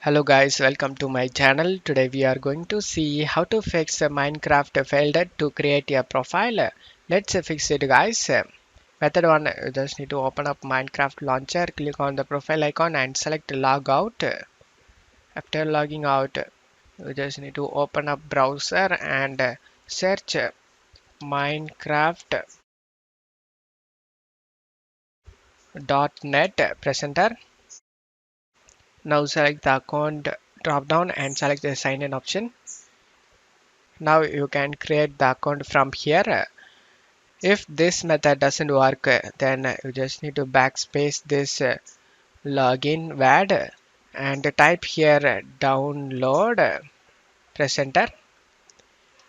Hello guys, welcome to my channel. Today we are going to see how to fix a Minecraft failed to create a profile. Let's fix it guys. Method 1, you just need to open up Minecraft launcher, click on the profile icon and select log out. After logging out, you just need to open up browser and search minecraft.net. Press enter. Now select the account drop down and select the sign in option. Now you can create the account from here. If this method doesn't work, then you just need to backspace this login word and type here download. Press enter.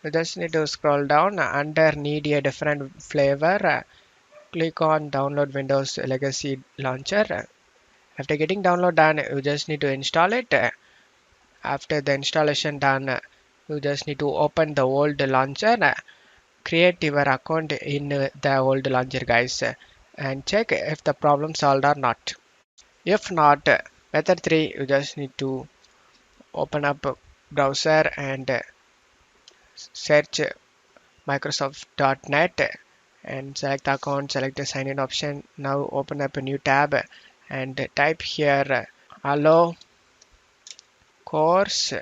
You just need to scroll down under need a different flavor. Click on download Windows Legacy Launcher. After getting download done, you just need to install it. After the installation done, you just need to open the old launcher. Create your account in the old launcher guys and check if the problem solved or not. If not, method 3, you just need to open up browser and search microsoft.net and select account, select the sign in option. Now open up a new tab and type here allo course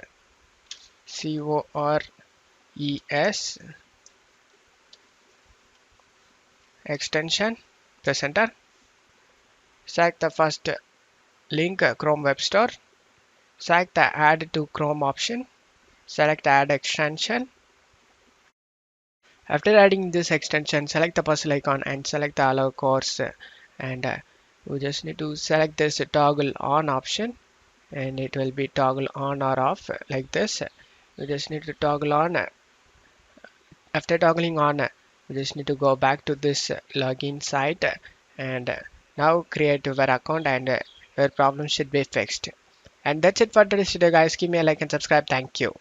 CORES extension. Press enter. Select the first link Chrome Web Store. Select the add to Chrome option. Select add extension. After adding this extension, select the puzzle icon and select the allow course and we just need to select this toggle on option and it will be toggle on or off like this. You just need to toggle on. After toggling on, you just need to go back to this login site and now create your account and your problem should be fixed. And that's it for today's video guys. Give me a like and subscribe. Thank you.